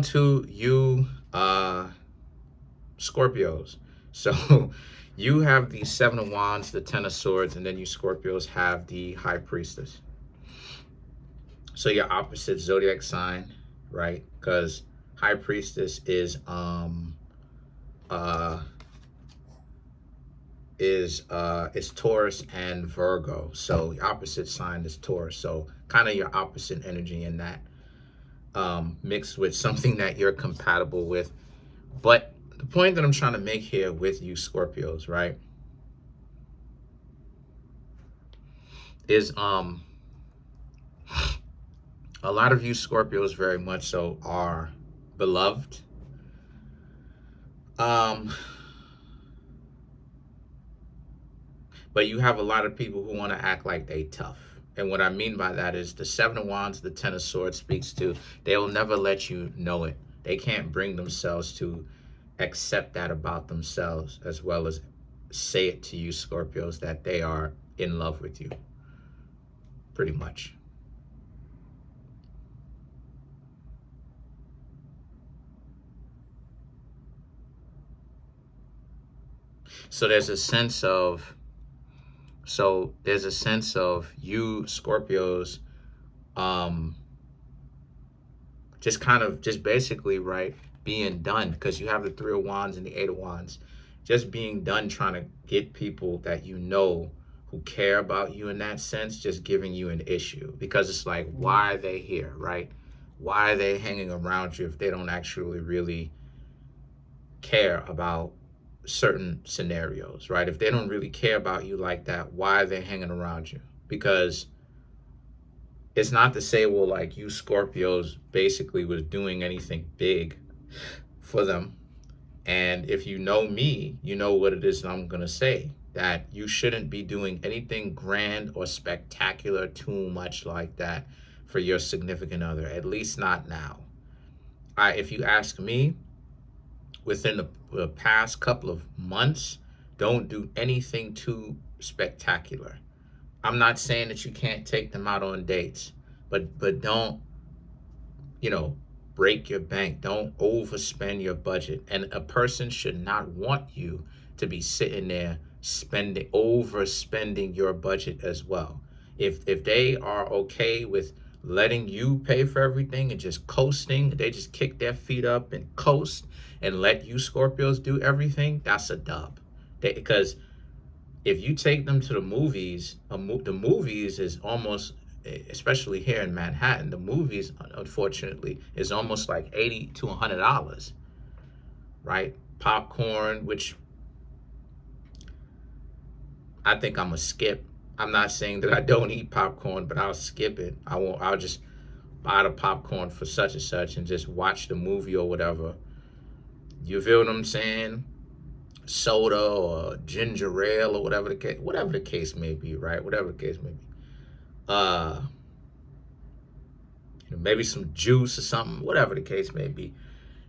To you, Scorpios. So you have the Seven of Wands, the Ten of Swords, and then you Scorpios have the High Priestess. So your opposite zodiac sign, right? Because High Priestess uh is Taurus and Virgo. So the opposite sign is Taurus. So kind of your opposite energy in that, mixed with something that you're compatible with. But the point that I'm trying to make here with you Scorpios, right, is a lot of you Scorpios very much so are beloved. Um but you have a lot of people who want to act like they tough. And what I mean by that is the Seven of Wands, the Ten of Swords speaks to they will never let you know it. They can't bring themselves to accept that about themselves, as well as say it to you Scorpios that they are in love with you, pretty much. So there's a sense of you Scorpios, um just kind of just basically, right, being done, because you have the Three of Wands and the Eight of Wands, just being done trying to get people that you know who care about you in that sense, just giving you an issue, because it's like, why are they here, right? Why are they hanging around you if they don't actually really care about certain scenarios, right? If they don't really care about you like that, why are they hanging around you? Because it's not to say, well, like you Scorpios basically was doing anything big for them. And if you know me, you know what it is that I'm going to say, that you shouldn't be doing anything grand or spectacular too much like that for your significant other, at least not now. If you ask me, within the past couple of months, don't do anything too spectacular. I'm not saying that you can't take them out on dates, but don't, you know, break your bank. Don't overspend your budget. And a person should not want you to be sitting there overspending your budget as well. If they are okay with letting you pay for everything and just coasting, they just kick their feet up and coast and let you Scorpios do everything, that's a dub. Because if you take them to the movies, the movies is almost, especially here in Manhattan, the movies, unfortunately, is almost like $80 to $100, right? Popcorn, which I think I'm a skip. I'm not saying that I don't eat popcorn, but I'll skip it. I won't. I'll just buy the popcorn for such and such and just watch the movie or whatever. You feel what I'm saying? Soda or ginger ale or whatever the case may be, right? Whatever the case may be. Uh, maybe some juice or something, whatever the case may be.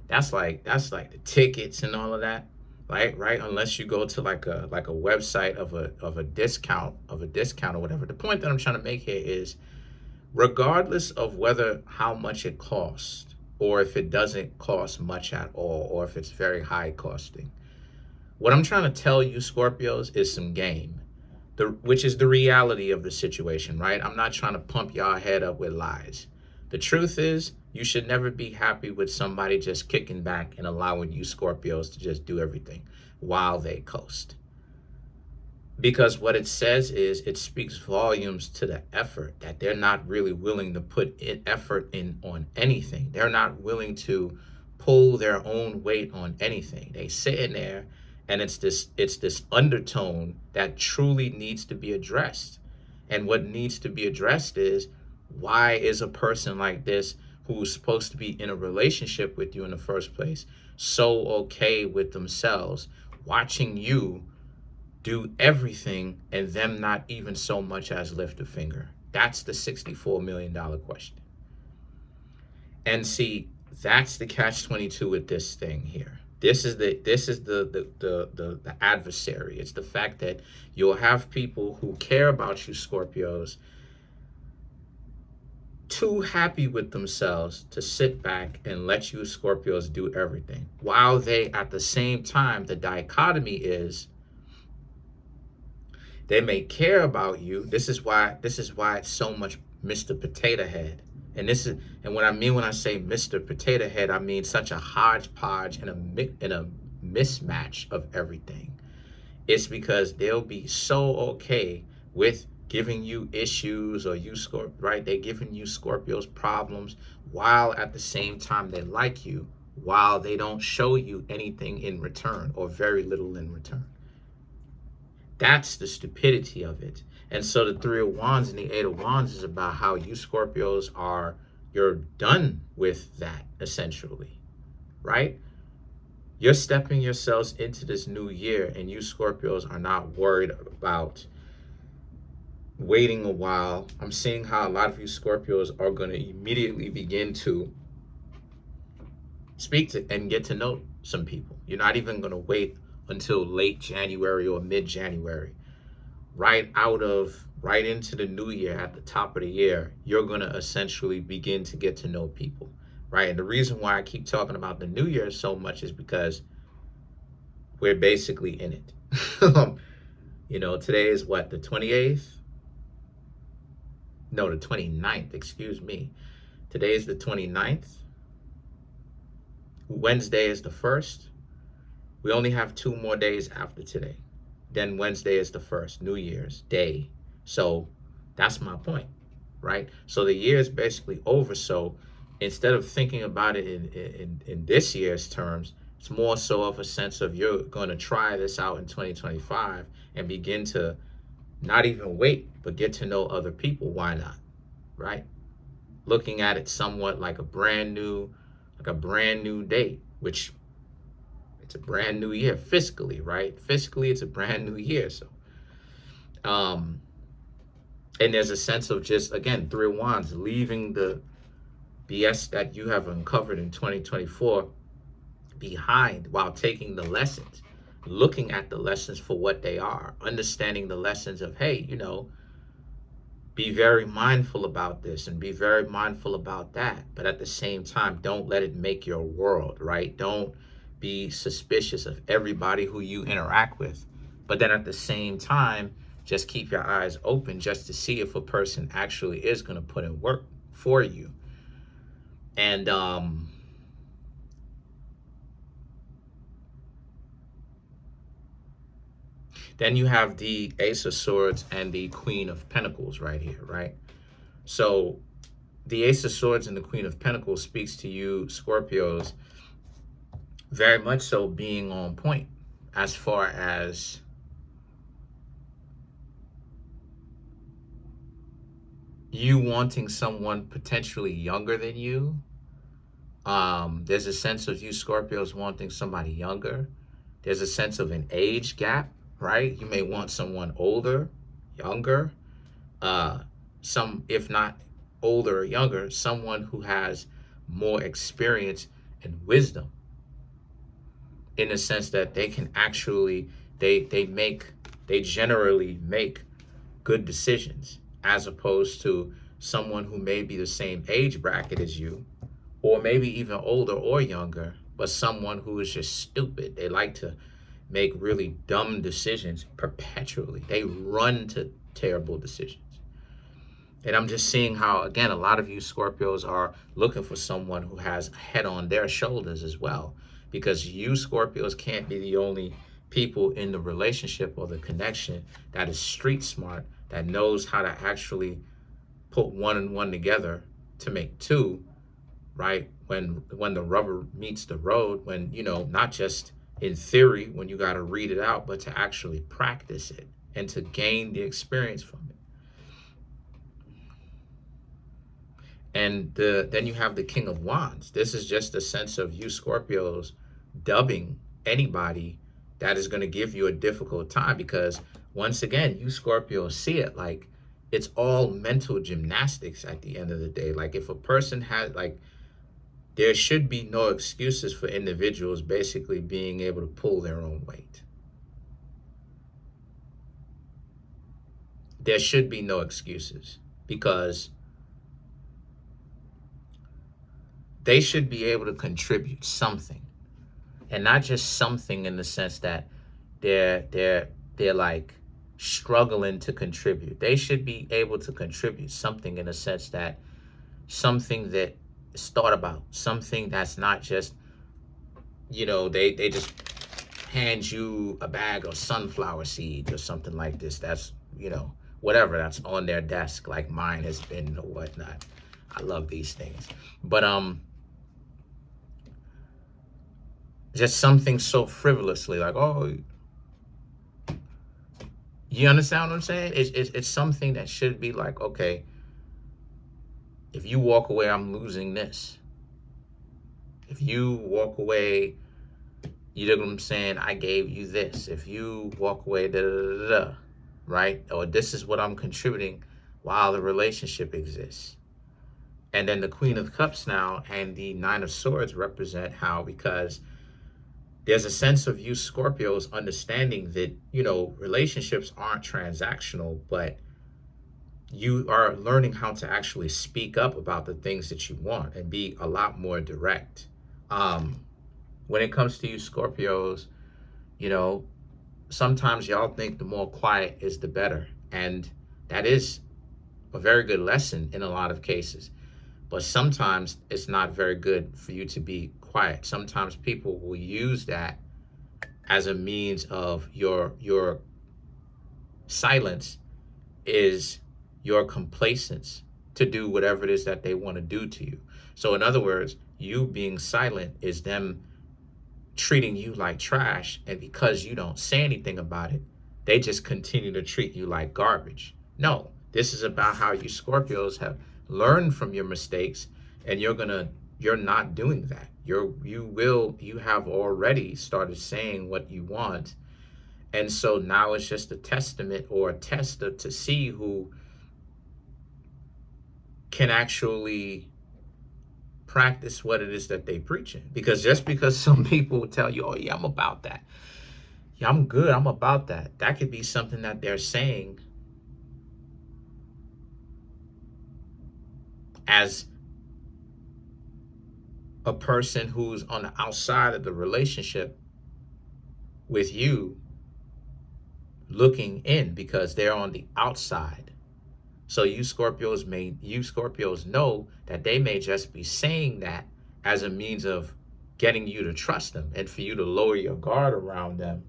That's like the tickets and all of that, right? Unless you go to like a website of a discount or whatever. The point that I'm trying to make here is, regardless of whether how much it costs, or if it doesn't cost much at all, or if it's very high costing, what I'm trying to tell you Scorpios is some game, which is the reality of the situation, right? I'm not trying to pump y'all head up with lies. The truth is, you should never be happy with somebody just kicking back and allowing you Scorpios to just do everything while they coast. Because what it says is, it speaks volumes to the effort that they're not really willing to put effort in on anything. They're not willing to pull their own weight on anything. They sit in there, and it's this undertone that truly needs to be addressed. And what needs to be addressed is, why is a person like this, who's supposed to be in a relationship with you in the first place, so okay with themselves watching you do everything and them not even so much as lift a finger? That's the $64 million question. And see, that's the catch-22 with this thing here. This is the adversary. It's the fact that you'll have people who care about you Scorpios too happy with themselves to sit back and let you Scorpios do everything, while they, at the same time, the dichotomy is they may care about you. This is why it's so much Mr. Potato Head. And what I mean when I say Mr. Potato Head, I mean such a hodgepodge and a mismatch of everything. It's because they'll be so okay with giving you issues, or right? They're giving you Scorpios problems, while at the same time they like you, while they don't show you anything in return, or very little in return. That's the stupidity of it. And so the Three of Wands and the Eight of Wands is about how you Scorpios you're done with that, essentially, right? You're stepping yourselves into this new year, and you Scorpios are not worried about waiting a while. I'm seeing how a lot of you Scorpios are going to immediately begin to speak to and get to know some people. You're not even going to wait until late January or mid-January. Right into the new year, at the top of the year, you're going to essentially begin to get to know people, right? And the reason why I keep talking about the new year so much is because we're basically in it. Today is what, the 28th? No, the 29th, excuse me. Today is the 29th. Wednesday is the 1st. We only have 2 more days after today. Then Wednesday is the 1st, New Year's Day. So that's my point, right? So the year is basically over. So instead of thinking about it in this year's terms, it's more so of a sense of you're going to try this out in 2025 and begin to not even wait, but get to know other people. Why not, right? Looking at it somewhat like a brand new date, which it's a brand new year fiscally, right? Fiscally, it's a brand new year. So, and there's a sense of just, again, Three of Wands, leaving the BS that you have uncovered in 2024 behind, while taking the lessons, looking at the lessons for what they are, understanding the lessons of, hey, be very mindful about this and be very mindful about that. But at the same time, don't let it make your world, right? Don't be suspicious of everybody who you interact with. But then at the same time, just keep your eyes open just to see if a person actually is going to put in work for you. And then you have the Ace of Swords and the Queen of Pentacles right here, right? So the Ace of Swords and the Queen of Pentacles speaks to you, Scorpios, very much so being on point as far as you wanting someone potentially younger than you. There's a sense of you Scorpios wanting somebody younger. There's a sense of an age gap, right? You may want someone older, younger, if not older or younger, someone who has more experience and wisdom, in the sense that they can actually, they generally make good decisions, as opposed to someone who may be the same age bracket as you, or maybe even older or younger, but someone who is just stupid. They like to make really dumb decisions perpetually. They run to terrible decisions. And I'm just seeing how, again, a lot of you Scorpios are looking for someone who has a head on their shoulders as well, because you Scorpios can't be the only people in the relationship or the connection that is street smart, that knows how to actually put one and one together to make two, right? When the rubber meets the road, when, not just in theory, when you got to read it out, but to actually practice it and to gain the experience from it. And then you have the King of Wands. This is just a sense of you Scorpios dubbing anybody that is going to give you a difficult time, because once again, you Scorpios see it like it's all mental gymnastics at the end of the day. Like if a person has, there should be no excuses for individuals basically being able to pull their own weight. There should be no excuses, because they should be able to contribute something, and not just something in the sense that they're like struggling to contribute. They should be able to contribute something in the sense that something that is thought about, something that's not just, they just hand you a bag of sunflower seeds or something like this. That's, whatever that's on their desk, like mine has been or whatnot. I love these things. But just something so frivolously like, oh, you understand what I'm saying? It's something that should be like, okay, if you walk away, I'm losing this. If you walk away, you know what I'm saying? I gave you this. If you walk away, da da da da, right? Or this is what I'm contributing while the relationship exists. And then the Queen of Cups now and the Nine of Swords represent how, because there's a sense of you Scorpios understanding that, relationships aren't transactional, but you are learning how to actually speak up about the things that you want and be a lot more direct. When it comes to you Scorpios, sometimes y'all think the more quiet is the better. And that is a very good lesson in a lot of cases. But sometimes it's not very good for you to be quiet. Sometimes people will use that as a means of your silence is your complacence to do whatever it is that they want to do to you. So in other words, you being silent is them treating you like trash, and because you don't say anything about it, they just continue to treat you like garbage. No, this is about how you Scorpios have learned from your mistakes, and you're not doing that. You have already started saying what you want. And so now it's just a testament or a test to see who can actually practice what it is that they preaching. Because just because some people tell you, oh yeah, I'm about that. Yeah, I'm good, I'm about that. That could be something that they're saying as a person who's on the outside of the relationship with you, looking in, because they're on the outside. So you Scorpios know that they may just be saying that as a means of getting you to trust them and for you to lower your guard around them,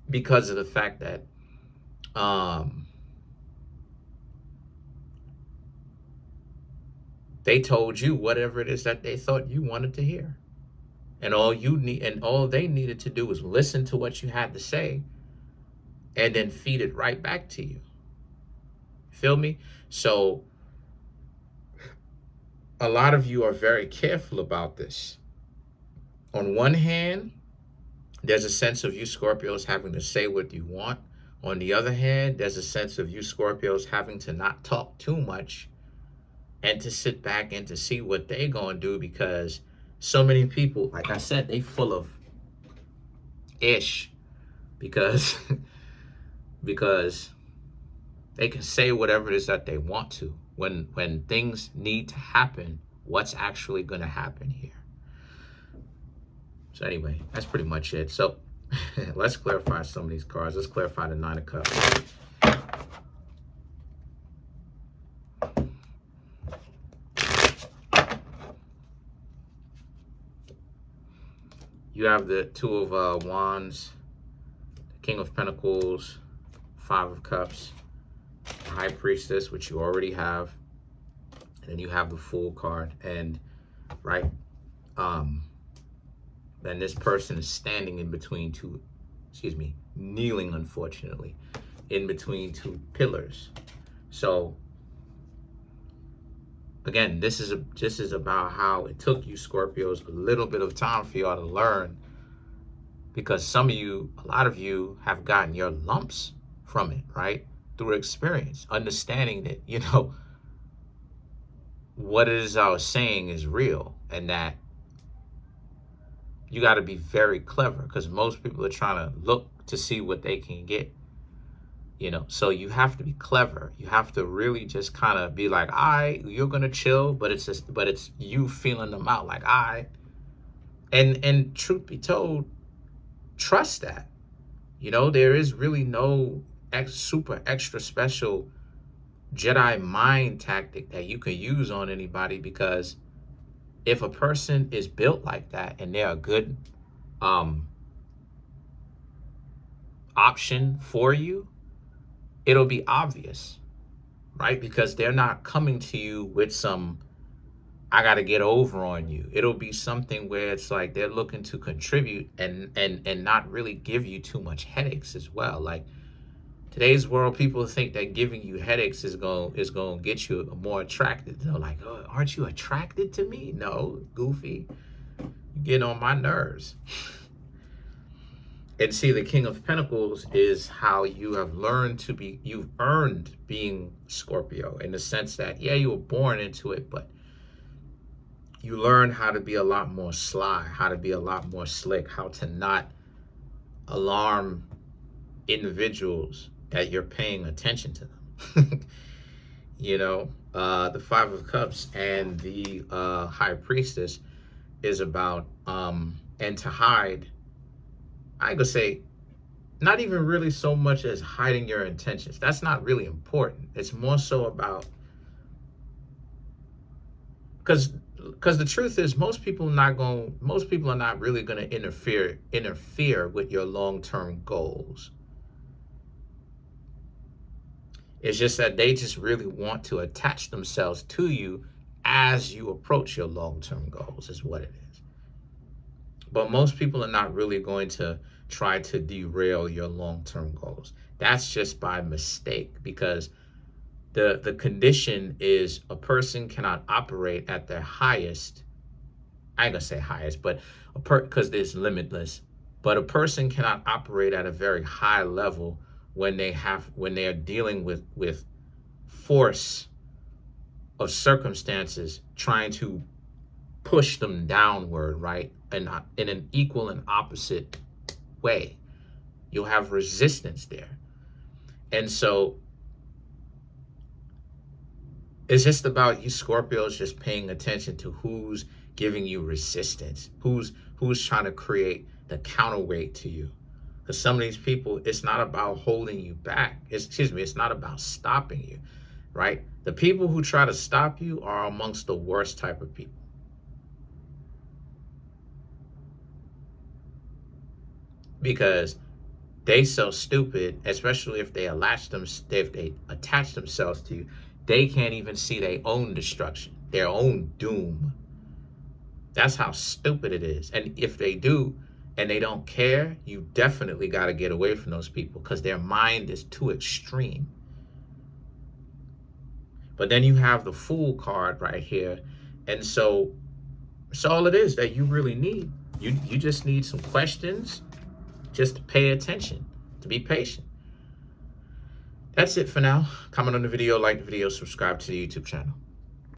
because of the fact that they told you whatever it is that they thought you wanted to hear. And all they needed to do was listen to what you had to say and then feed it right back to you. Feel me? So a lot of you are very careful about this. On one hand, there's a sense of you Scorpios having to say what you want. On the other hand, there's a sense of you Scorpios having to not talk too much and to sit back and to see what they're going to do, because so many people, like I said, they full of ish because they can say whatever it is that they want to. When things need to happen, what's actually going to happen here? So anyway, that's pretty much it. So let's clarify some of these cards. Let's clarify the Nine of Cups. You have the Two of Wands, the King of Pentacles, Five of Cups, the High Priestess, which you already have, and then you have the Fool card. And right, then this person is standing in between kneeling, unfortunately, in between two pillars. So again, this is about how it took you Scorpios a little bit of time for y'all to learn, because a lot of you have gotten your lumps from it, right? Through experience, understanding that, what it is I was saying is real, and that you got to be very clever, because most people are trying to look to see what they can get. You know, so you have to be clever. You have to really just kind of be like, you're gonna chill, but it's you feeling them out, like, and truth be told, trust that. You know, there is really no super extra special Jedi mind tactic that you can use on anybody, because if a person is built like that and they're a good option for you, it'll be obvious, right? Because they're not coming to you with some, I got to get over on you. It'll be something where it's like they're looking to contribute and not really give you too much headaches as well. Like, today's world, people think that giving you headaches is going to get you more attracted. They're like, oh, aren't you attracted to me? No, goofy. You get on my nerves. And see, the King of Pentacles is how you have learned to be, you've earned being Scorpio, in the sense that, yeah, you were born into it, but you learn how to be a lot more sly, how to be a lot more slick, how to not alarm individuals that you're paying attention to them. You know, the Five of Cups and the High Priestess is about, and to hide, I could say, not even really so much as hiding your intentions. That's not really important. It's more so about, because the truth is, most people are not really going to interfere with your long-term goals. It's just that they just really want to attach themselves to you as you approach your long-term goals, is what it is. But most people are not really going to try to derail your long-term goals. That's just by mistake, because the condition is a person cannot operate at their highest. I ain't gonna say highest, but because there's limitless. But a person cannot operate at a very high level when they are dealing with force of circumstances trying to push them downward, right? And in an equal and opposite way. You'll have resistance there. And so it's just about you Scorpios just paying attention to who's giving you resistance, who's trying to create the counterweight to you. Because some of these people, it's not about holding you back. It's not about stopping you, right? The people who try to stop you are amongst the worst type of people. Because they so stupid, especially if they attach themselves to you, they can't even see their own destruction, their own doom. That's how stupid it is. And if they do, and they don't care, you definitely got to get away from those people, because their mind is too extreme. But then you have the Fool card right here. And so it's all it is that you really need. You just need some questions, just to pay attention, to be patient. That's it for now. Comment on the video, like the video, subscribe to the YouTube channel.